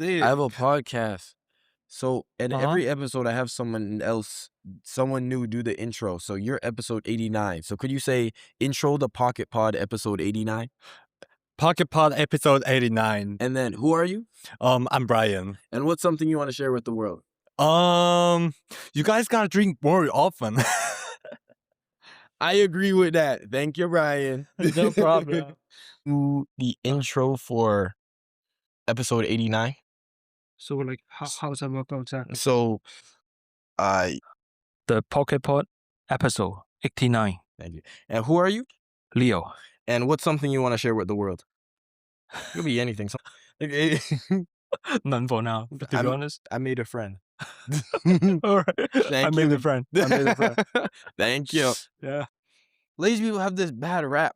say I it. have a podcast. So in Uh-huh. every episode, I have someone new do the intro. So you're episode 89. So could you say intro the Pocket Pod episode 89? Pocket Pod episode 89. And then who are you? I'm Brian. And what's something you want to share with the world? You guys gotta drink more often. I agree with that. Thank you, Brian. No problem. Do the intro for episode 89. So like how's that work out exactly? So The Pocket Pod episode 89. thank you. And who are you? Leo. And what's something you want to share with the world? It could be anything. None for now, to be honest. I made a friend. All right. Thank I made you. a friend. I made a friend. Thank you. Yeah. Lazy people have this bad rap.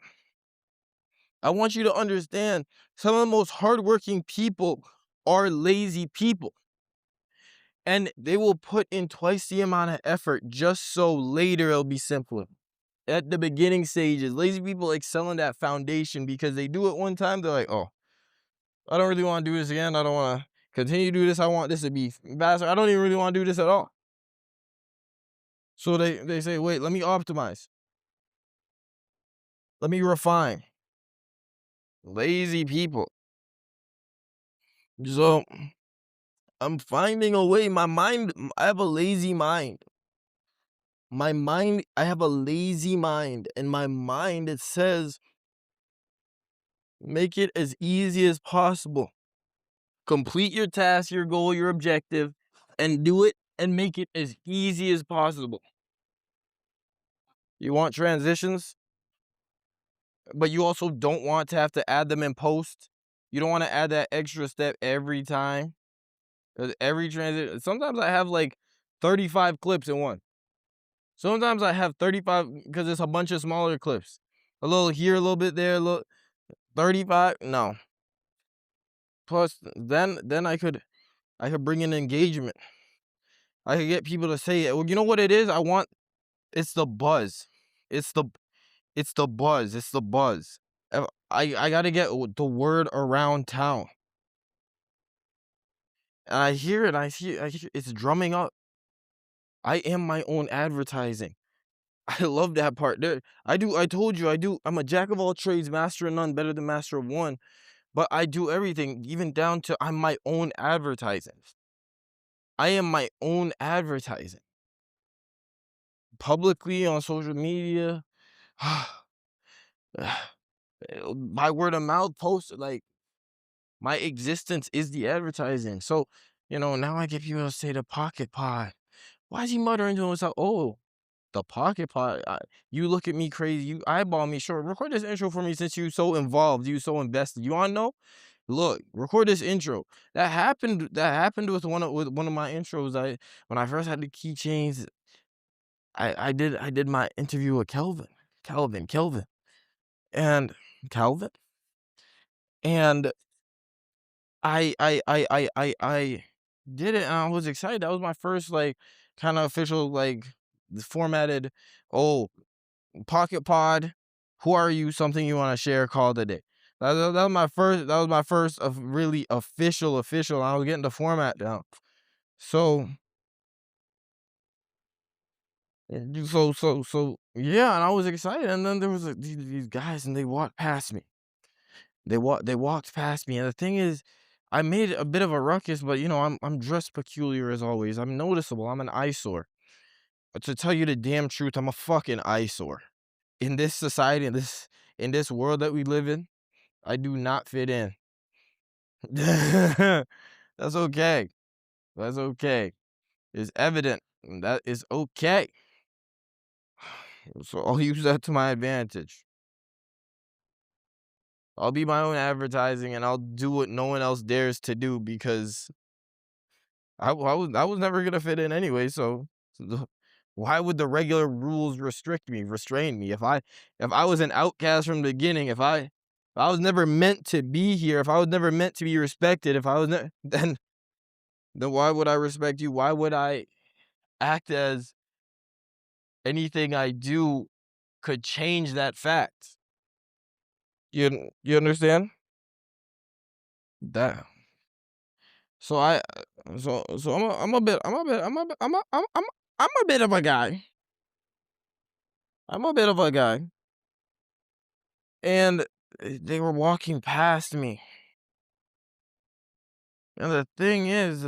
I want you to understand some of the most hardworking people are lazy people. And they will put in twice the amount of effort just so later it'll be simpler. At the beginning stages, lazy people excel in that foundation because they do it one time, they're like, oh, I don't really want to do this again. I don't want to continue to do this. I want this to be faster. I don't even really want to do this at all. So they say, wait, let me optimize. Let me refine. Lazy people. So I'm finding a way. My mind, I have a lazy mind. I have a lazy mind. And my mind, it says, make it as easy as possible. Complete your task, your goal, your objective, and do it and make it as easy as possible. You want transitions, but you also don't want to have to add them in post. You don't want to add that extra step every time. Every transition. Sometimes I have like 35 clips in one. Sometimes I have 35 because it's a bunch of smaller clips. A little here, a little bit there, a little 35. No. Plus, then I could bring in engagement. I could get people to say it. Well, you know what it is? It's the buzz. It's the buzz. It's the buzz. I gotta get the word around town. And I hear it. I hear it's drumming up. I am my own advertising. I love that part. I told you I do. I'm a jack of all trades, master of none, better than master of one. But I do everything, even down to I'm my own advertising. I am my own advertising. Publicly on social media, by word of mouth post, like my existence is the advertising. So, now I get people to say the Pocket Pod. Why is he muttering to himself? Oh, the Pocket Pod. You look at me crazy. You eyeball me. Sure, record this intro for me since you so involved. You so invested. You want to know? Look, record this intro. That happened with one of my intros. When I first had the keychains, I did my interview with Kelvin, and Calvin, and I did it, and I was excited. That was my first like kind of official like formatted. Oh, Pocket Pod. Who are you? Something you want to share? Call today. That was my first. That was my first of really official. I was getting the format down. So yeah, and I was excited. And then there was these guys, and they walked past me. They walked past me, and the thing is, I made a bit of a ruckus, but I'm dressed peculiar as always. I'm noticeable. I'm an eyesore. But to tell you the damn truth, I'm a fucking eyesore. In this society, in this world that we live in, I do not fit in. That's okay. That's okay. It's evident. That is okay. So I'll use that to my advantage. I'll be my own advertising, and I'll do what no one else dares to do because I was never gonna fit in anyway. So why would the regular rules restrain me? If I was an outcast from the beginning, if I was never meant to be here, if I was never meant to be respected, if I was then why would I respect you? Why would I act as anything I do could change that fact? You understand? That So I'm a bit of a guy. I'm a bit of a guy, and they were walking past me. And the thing is,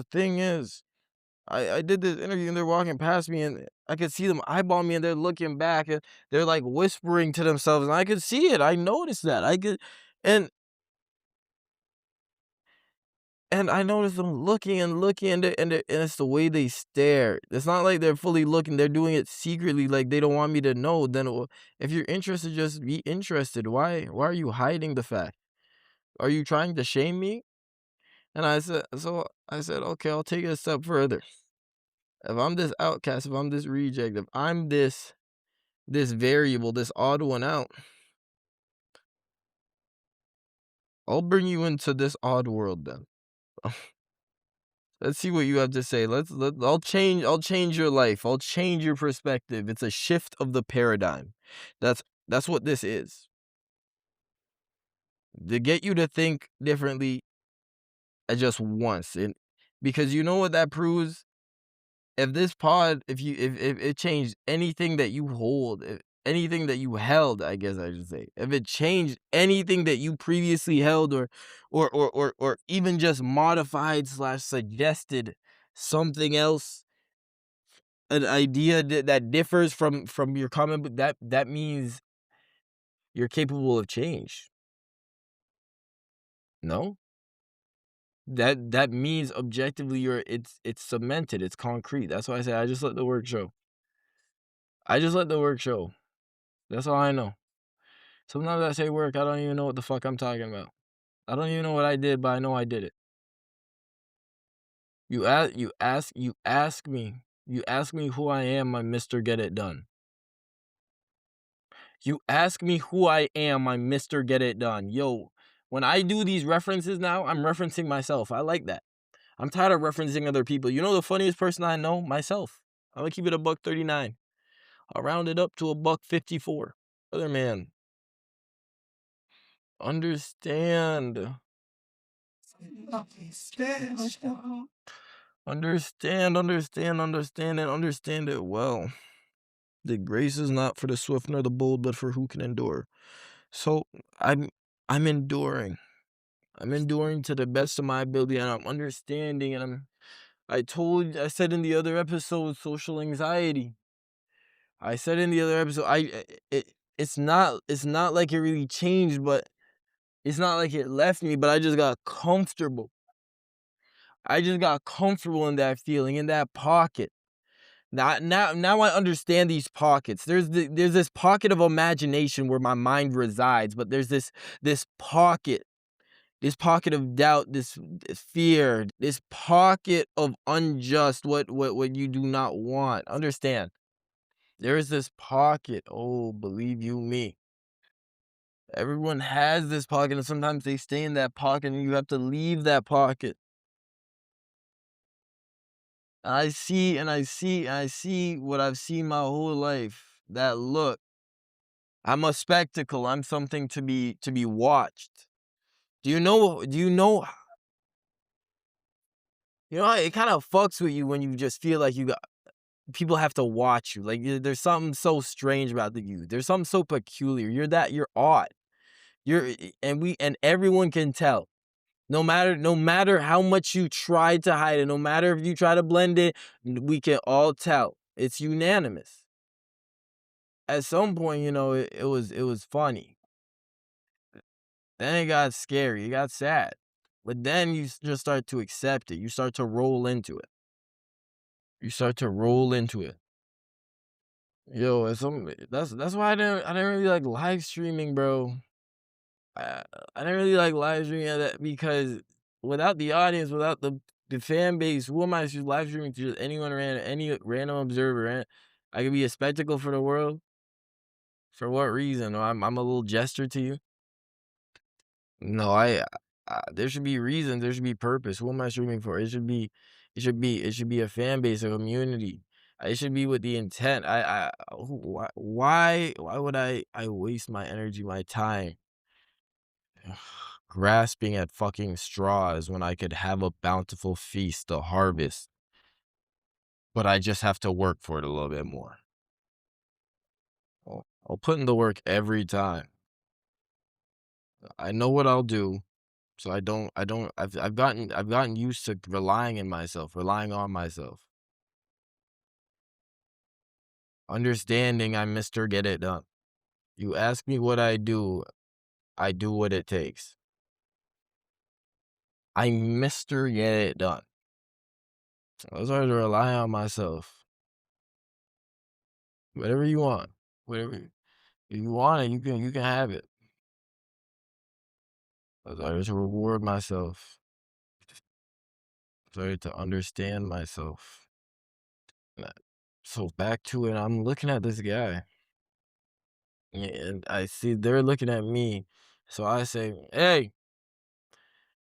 I did this interview and they're walking past me and I could see them eyeball me and they're looking back and they're like whispering to themselves and I could see it. I noticed that. And and I noticed them looking and looking and it's the way they stare. It's not like they're fully looking. They're doing it secretly like they don't want me to know. Then if you're interested, just be interested. Why are you hiding the fact? Are you trying to shame me? And I said, okay, I'll take it a step further. If I'm this outcast, if I'm this reject, if I'm this variable, this odd one out, I'll bring you into this odd world then. Let's see what you have to say. I'll change your life. I'll change your perspective. It's a shift of the paradigm. That's what this is. To get you to think differently at just once. And because you know what that proves? If this pod, if it changed anything that you hold, anything that you held, I guess I should say, if it changed anything that you previously held, or even just modified / suggested something else, an idea that differs from your comment, but that means you're capable of change. No, that means objectively it's cemented, it's concrete. That's why I say I just let the work show. I just let the work show. That's all I know. Sometimes I say work, I don't even know what the fuck I'm talking about. I don't even know what I did, but I know I did it. You ask me who I am, my Mr. Get It Done. You ask me who I am, my Mr. Get It Done. Yo, when I do these references now, I'm referencing myself. I like that. I'm tired of referencing other people. You know the funniest person I know? Myself. I'm gonna keep it $1.39. I'll round it up to $1.54. Other man. Understand. Understand, and understand it well. The grace is not for the swift nor the bold, but for who can endure. So I'm enduring. I'm enduring to the best of my ability, and I'm understanding, and I said in the other episode, social anxiety. I said in the other episode, it's not like it really changed, but it's not like it left me, but I just got comfortable. I just got comfortable in that feeling, in that pocket. Now I understand these pockets. There's this pocket of imagination where my mind resides, but there's this pocket of doubt, this fear, this pocket of unjust, what you do not want. Understand? There is this pocket. Oh, believe you me. Everyone has this pocket, and sometimes they stay in that pocket, and you have to leave that pocket. I see what I've seen my whole life. That look. I'm a spectacle. I'm something to be watched. You know, it kind of fucks with you when you just feel like people have to watch you. Like there's something so strange about you. There's something so peculiar. You're odd. And everyone can tell. No matter how much you try to hide it, no matter if you try to blend it, we can all tell. It's unanimous. At some point, it was funny. Then it got scary. It got sad. But then you just start to accept it. You start to roll into it. Yo, that's why I didn't really like live streaming, bro. I didn't really like live streaming that because without the audience, without the fan base, who am I to live streaming to just any random observer? And I could be a spectacle for the world. For what reason? I'm a little jester to you. No, there should be reasons. There should be purpose. Who am I streaming for? It should be a fan base, a community. It should be with the intent. Why would I waste my energy, my time grasping at fucking straws when I could have a bountiful feast, a harvest. But I just have to work for it a little bit more. I'll put in the work every time. I know what I'll do, so I've gotten used to relying on myself. Understanding I'm Mr. Get It Done. You ask me what I do what it takes. I'm Mr. Get It Done. I was hard to rely on myself. Whatever you want. If you want it, you can have it. I started to reward myself. I started to understand myself. So back to it, I'm looking at this guy. And I see they're looking at me. So I say, hey,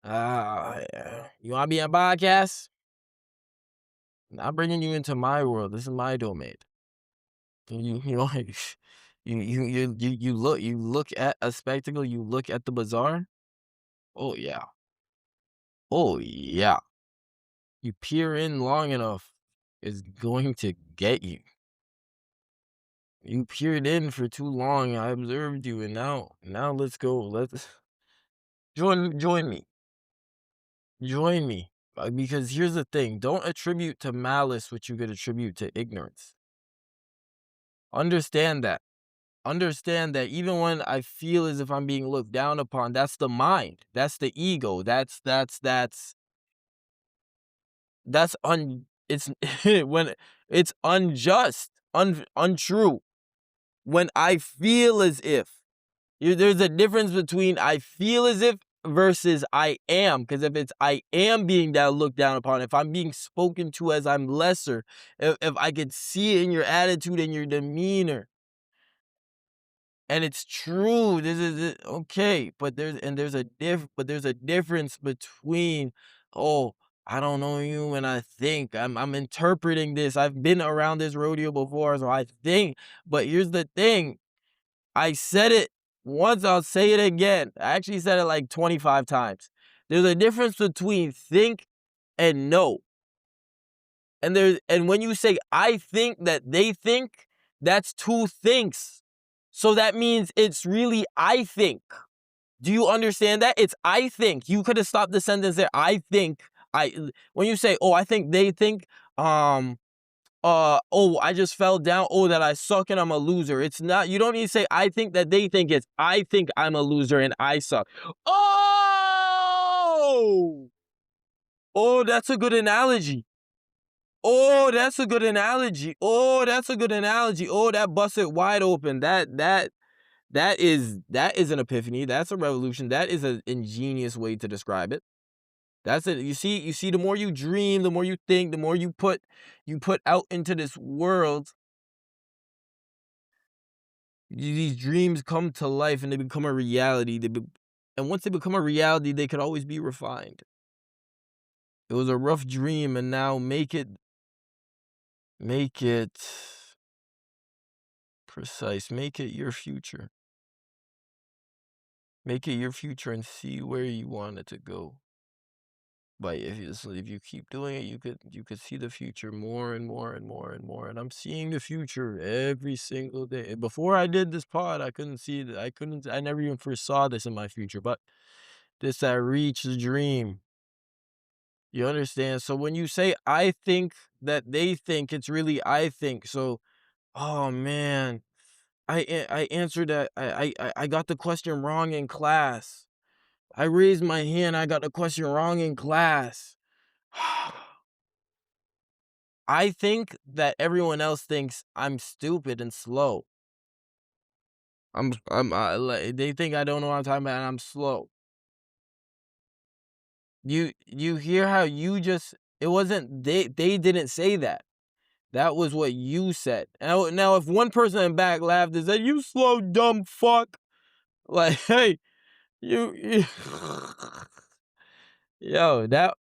you want to be on podcast? I'm bringing you into my world. This is my domain. You know, you look at a spectacle. You look at the bazaar. Oh yeah. Oh yeah. You peer in long enough, it's going to get you. You peered in for too long. I observed you, and now let's go. Let's join me. Join me. Because here's the thing: don't attribute to malice what you could attribute to ignorance. Understand that. Understand that even when I feel as if I'm being looked down upon, that's the mind. That's the ego. It's when it's unjust, untrue. When I feel as if there's a difference between I feel as if versus I am. Because if it's I am being looked down upon, if I'm being spoken to as I'm lesser, if I could see it in your attitude and your demeanor, and it's true, this is it, okay. But there's a difference between, oh, I don't know you, and I think I'm interpreting this. I've been around this rodeo before, so I think. But here's the thing. I said it once, I'll say it again. I actually said it like 25 times. There's a difference between think and know. And when you say I think that they think, that's two things. So that means it's really I think. Do you understand that? It's I think. You could have stopped the sentence there. I think. When you say, oh, I think they think, oh, I just fell down. Oh, that I suck and I'm a loser. It's not, you don't need to say, I think that they think. It's, I think I'm a loser and I suck. Oh, that's a good analogy. Oh, that's a good analogy. Oh, that's a good analogy. Oh, that busted wide open. That is an epiphany. That's a revolution. That is an ingenious way to describe it. That's it. You see, the more you dream, the more you think, the more you put out into this world, these dreams come to life and they become a reality. And once they become a reality, they could always be refined. It was a rough dream, and now make it precise. Make it your future. Make it your future and see where you want it to go. But if you keep doing it, you could see the future more and more and more and more. And I'm seeing the future every single day. Before I did this pod, I couldn't see that. I never even foresaw this in my future. But this, I reached the dream. You understand? So when you say I think that they think, it's really I think. So, oh man, I answered that. I got the question wrong in class. I raised my hand. I got the question wrong in class. I think that everyone else thinks I'm stupid and slow. They think I don't know what I'm talking about and I'm slow. You hear how you just, it wasn't, they didn't say that. That was what you said. Now if one person in back laughed and said, you slow dumb fuck, like, hey, you yo, that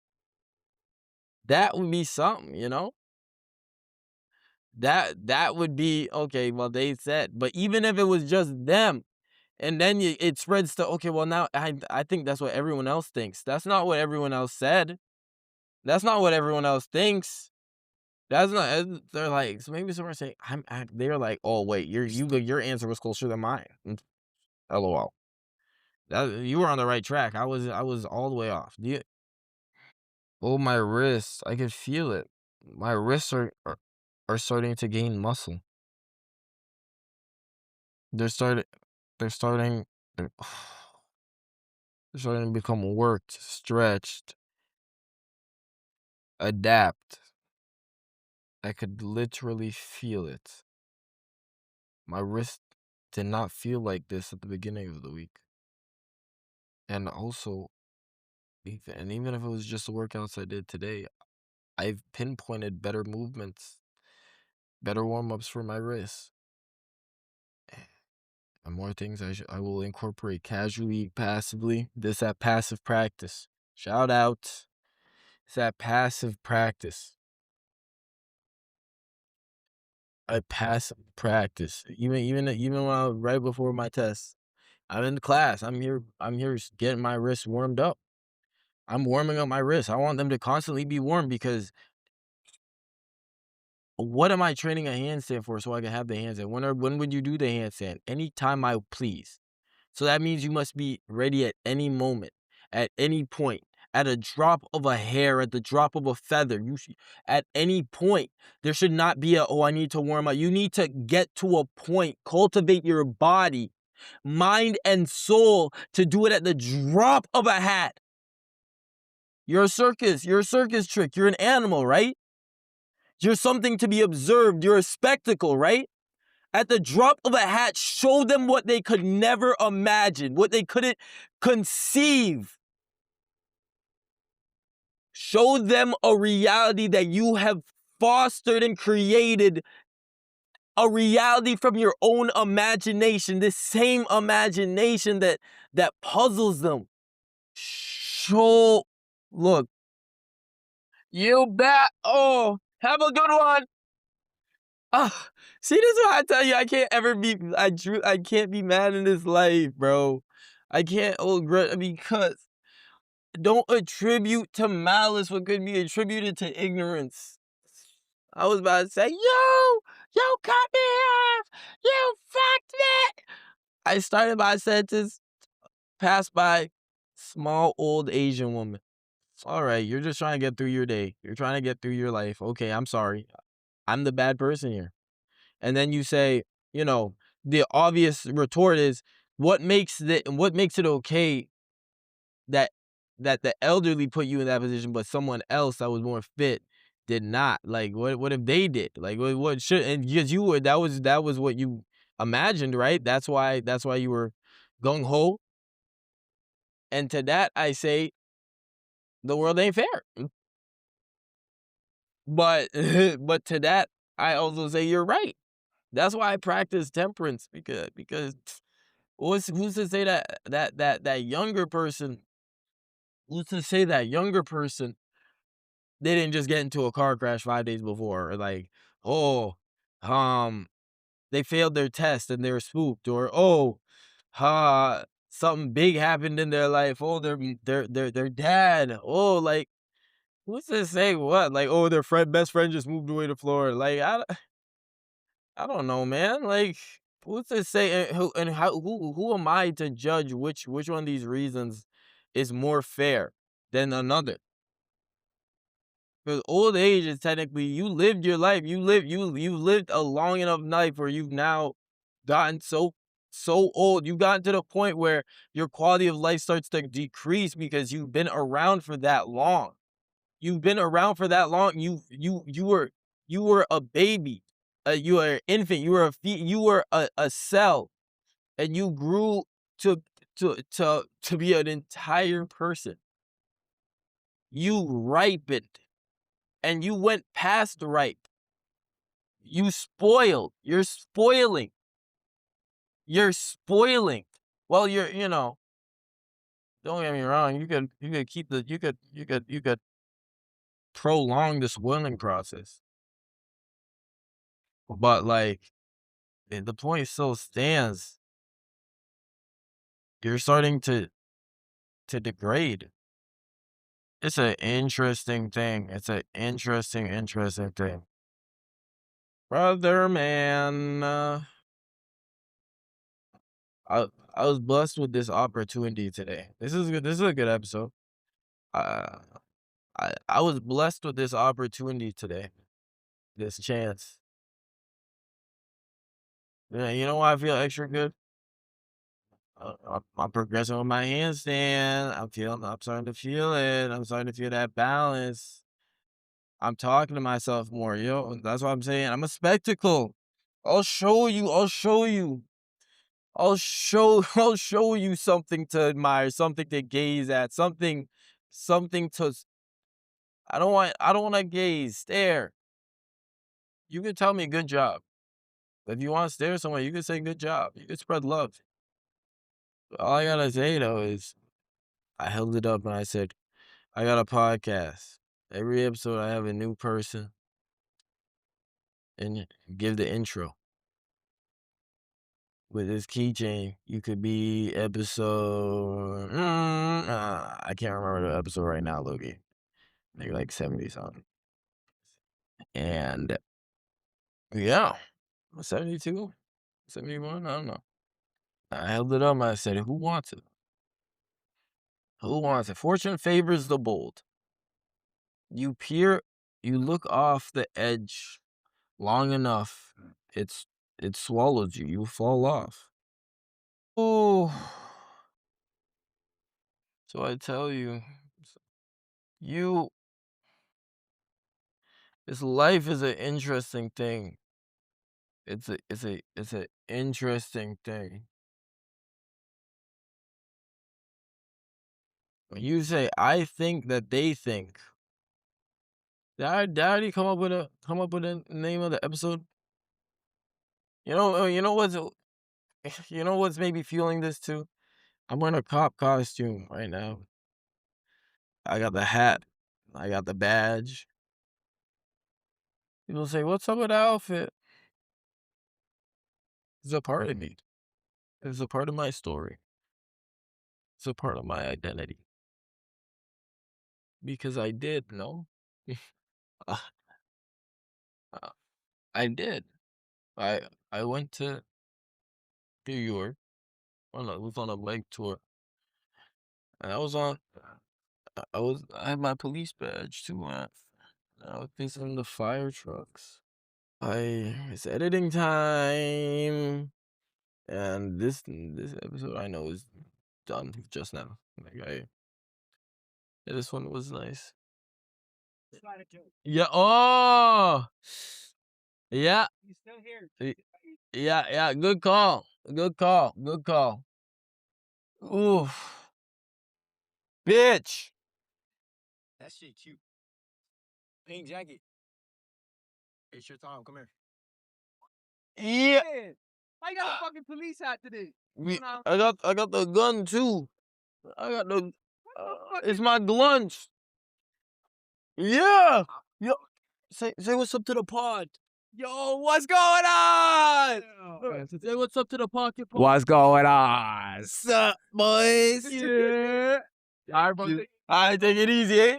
would be something, you know? That would be okay. Well, they said, but even if it was just them, And then it spreads to, okay, well, now I think that's what everyone else thinks. That's not what everyone else said. That's not what everyone else thinks. That's not. They're like, so maybe someone say, they're like, oh wait, your answer was closer than mine. LOL. You were on the right track. I was all the way off. Oh, my wrists. I can feel it. My wrists are starting to gain muscle. They're starting. They're starting. They're, they're starting to become worked, stretched, adapt. I could literally feel it. My wrist did not feel like this at the beginning of the week. And also, even if it was just the workouts I did today, I've pinpointed better movements, better warm-ups for my wrists. And more things I will incorporate casually, passively. This that passive practice. Shout out. It's that passive practice. I passive practice. Even when I was right before my test. I'm in the class. I'm here getting my wrists warmed up. I'm warming up my wrists. I want them to constantly be warm because what am I training a handstand for so I can have the handstand? When would you do the handstand? Anytime I please. So that means you must be ready at any moment, at any point, at a drop of a hair, at the drop of a feather. At any point, there should not be I need to warm up. You need to get to a point, cultivate your body, mind, and soul to do it at the drop of a hat. You're a circus. You're a circus trick. You're an animal, right? You're something to be observed. You're a spectacle, right? At the drop of a hat, show them what they could never imagine, what they couldn't conceive. Show them a reality that you have fostered and created, a reality from your own imagination, this same imagination that puzzles them. Look, you bet. Oh, have a good one. See, this is why I tell you I can't ever be. I can't be mad in this life, bro. I can't because don't attribute to malice what could be attributed to ignorance. I was about to say, you cut me off, you fucked me. I started my sentence, passed by small old Asian woman. All right, you're just trying to get through your day. You're trying to get through your life. Okay, I'm sorry. I'm the bad person here. And then you say, the obvious retort is, what makes it okay that the elderly put you in that position, but someone else that was more fit did not? Like, what if they did? Like, what should? And because that was what you imagined, right? That's why you were gung ho. And to that I say, the world ain't fair. But but to that I also say you're right. That's why I practice temperance, because who's to say that younger person? Who's to say that younger person, they didn't just get into a car crash 5 days before, or like, oh, they failed their test and they were spooked, or something big happened in their life. Oh, their dad. Oh, like, who's to say what? Like, oh, their best friend just moved away to Florida. Like, I don't know, man. Like, who's to say, who am I to judge which one of these reasons is more fair than another? Because old age is technically, you lived your life. You lived a long enough life where you've now gotten so old. You've gotten to the point where your quality of life starts to decrease because you've been around for that long. You've been around for that long. You were a baby. You were an infant. You were a cell, and you grew to be an entire person. You ripened, and you went past ripe. You spoiled. You're spoiling. You're spoiling. Well, don't get me wrong. You could prolong the spoiling process. But like, the point still stands. you're starting to degrade. It's an interesting thing. It's an interesting thing. Brother, man, I was blessed with this opportunity today. This is good. This is a good episode. Uh, I was blessed with this opportunity today. This chance. Yeah, you know why I feel extra good? I'm progressing with my handstand. I'm starting to feel it. I'm starting to feel that balance. I'm talking to myself more, yo. That's what I'm saying. I'm a spectacle. I'll show you. I'll show you. I'll show you something to admire, something to gaze at, something to. I don't want to gaze, stare. You can tell me good job. If you want to stare somewhere, you can say good job. You can spread love. All I gotta say though is I held it up and I said, I got a podcast. Every episode I have a new person and give the intro. With this keychain, you could be episode. I can't remember the episode right now, Loki. Maybe like 70 something. And yeah, 72, 71. I don't know. I held it up and I said, who wants it? Who wants it? Fortune favors the bold. You look off the edge long enough, it swallows you. You fall off. Oh. So I tell you, this life is an interesting thing. It's a interesting thing. When you say I think that they think. Did I already come up with a name of the episode? You know what's maybe fueling this too? I'm wearing a cop costume right now. I got the hat. I got the badge. People say, what's up with the outfit? It's a part of me. It's a part of my story. It's a part of my identity. Because I did, no? Uh, I did. I went to New York. Was on a bike tour. And I had my police badge too. I was facing the fire trucks. It's editing time. And this episode I know is done just now. This one was nice. Yeah. Oh. Yeah. He's still here. Yeah. Good call. Oof. Bitch. That shit cute. Pink jacket. It's your time. Come here. Yeah. I got a fucking police hat today. I got the gun too. I got the. It's my glunch. Yeah. Yo. Say what's up to the pod. Yo, what's going on? Say what's up to the pocket. What's going on? What's up, boys? Yeah. All right, take it easy, eh?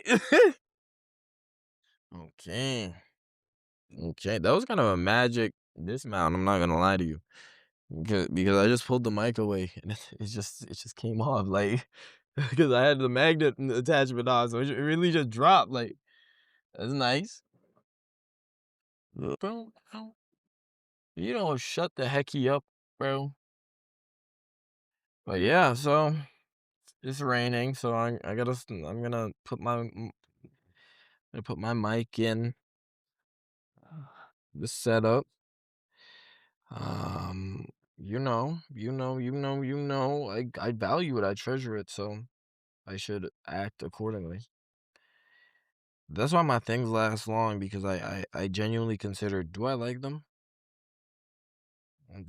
Okay. That was kind of a magic dismount. I'm not gonna lie to you, because I just pulled the mic away and it just came off like because I had the magnet attachment on, so it really just dropped. Like that's nice. Bro, you don't shut the hecky up, bro. But yeah, so it's raining, so I'm gonna put my mic in the setup. I value it, I treasure it, so I should act accordingly. That's why my things last long, because I genuinely consider, do I like them?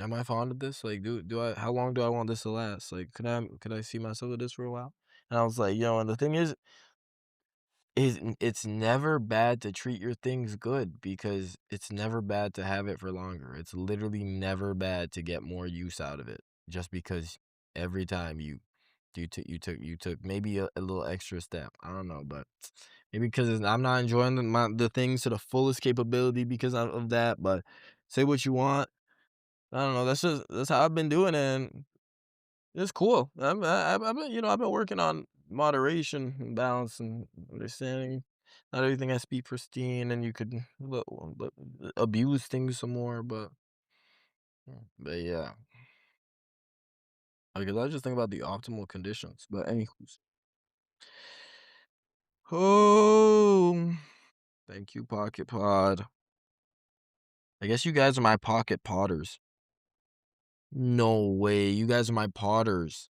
Am I fond of this? Like, how long do I want this to last? Like, could I see myself with this for a while? And I was like, and the thing is it's never bad to treat your things good, because it's never bad to have it for longer. It's literally never bad to get more use out of it, just because every time you took maybe a little extra step. I don't know, but maybe because I'm not enjoying the things to the fullest capability because of that. But say what you want. I don't know. That's how I've been doing, and it's cool. I've been I've been working on moderation and balance and understanding. Not everything has to be pristine, and you could abuse things some more. But yeah, because I just think about the optimal conditions. But anywho's, oh, thank you, Pocket Pod. I guess you guys are my pocket potters. No way, you guys are my potters.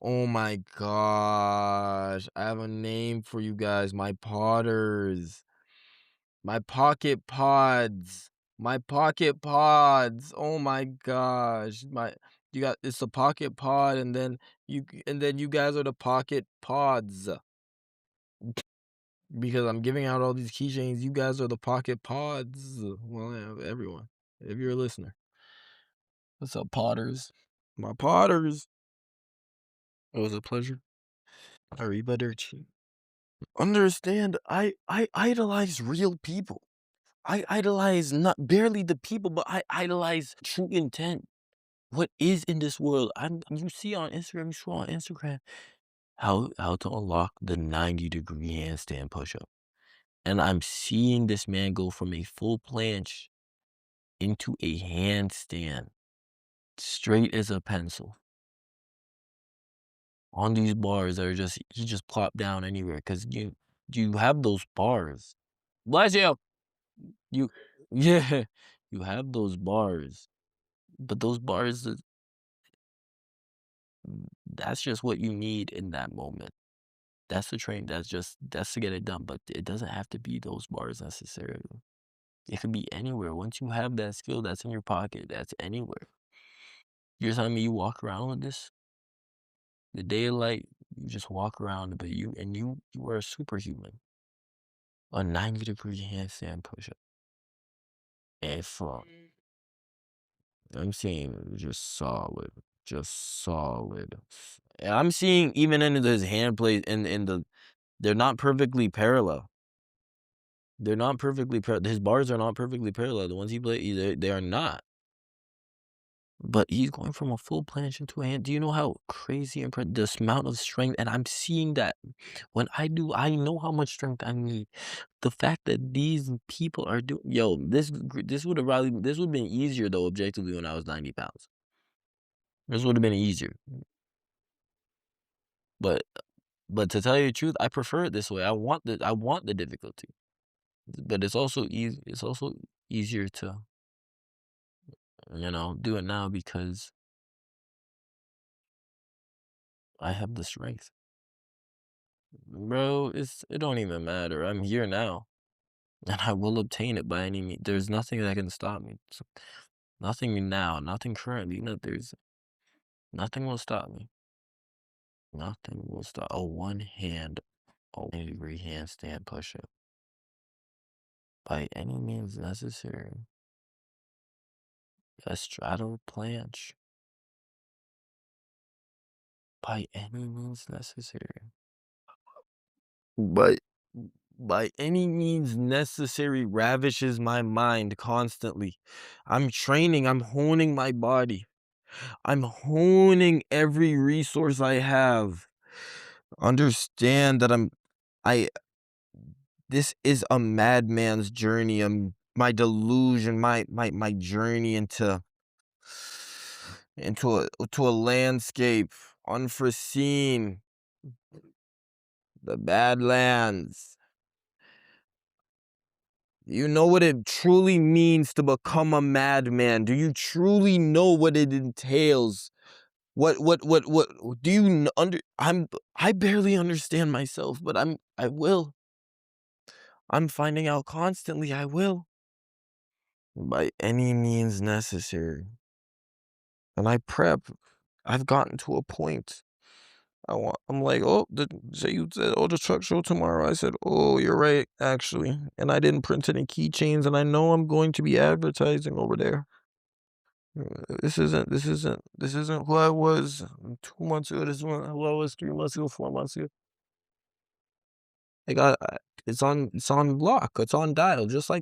Oh my gosh, I have a name for you guys, my potters. My pocket pods. My pocket pods. Oh my gosh. It's the pocket pod and then you guys are the pocket pods. Because I'm giving out all these keychains, you guys are the pocket pods. Well, yeah, everyone. If you're a listener. What's up, potters? My potters. It was a pleasure. Arrivederci. Understand, I idolize real people. I idolize not barely the people, but I idolize true intent. What is in this world? You see on Instagram, you scroll on Instagram, how to unlock the 90-degree handstand push-up. And I'm seeing this man go from a full planche into a handstand, straight as a pencil. On these bars that are he just plopped down anywhere because you have those bars. Bless you. Yeah, you have those bars, but those bars, that's just what you need in that moment. That's the train. That's to get it done, but it doesn't have to be those bars necessarily. It could be anywhere. Once you have that skill, that's in your pocket. That's anywhere. You're telling me you walk around with this? The daylight, you just walk around, but you are a superhuman. A 90-degree handstand push-up. And from I'm seeing just solid. And I'm seeing even in his hand plays in the they're not perfectly parallel. They're not perfectly parallel. His bars are not perfectly parallel. The ones he plays, they are not. But he's going from a full planche into a hand. Do you know how crazy this amount of strength? And I'm seeing that when I do, I know how much strength I need. The fact that these people are doing, this would have been easier though, objectively, when I was 90 pounds. This would have been easier. But to tell you the truth, I prefer it this way. I want the difficulty. But it's also easier to do it now because I have the strength. Bro, it don't even matter. I'm here now. And I will obtain it by any means. There's nothing that can stop me. Nothing now, nothing currently. Nothing will stop me. Nothing will stop. A 90-degree handstand push-up. By any means necessary. A straddle planche. By any means necessary. But by any means necessary ravishes my mind constantly. I'm training, I'm honing my body. I'm honing every resource I have. Understand that this is a madman's journey. My delusion, my journey into a landscape unforeseen. The Badlands. You know what it truly means to become a madman? Do you truly know what it entails? What do you I barely understand myself, but I will. I'm finding out constantly. I will. By any means necessary. And I prep. I've gotten to a point. I'm like, oh, you said, oh, the truck show tomorrow. I said, oh, you're right, actually. And I didn't print any keychains, and I know I'm going to be advertising over there. This isn't who I was 2 months ago. This isn't who I was 3 months ago, 4 months ago. Like it's on lock. It's on dial, just like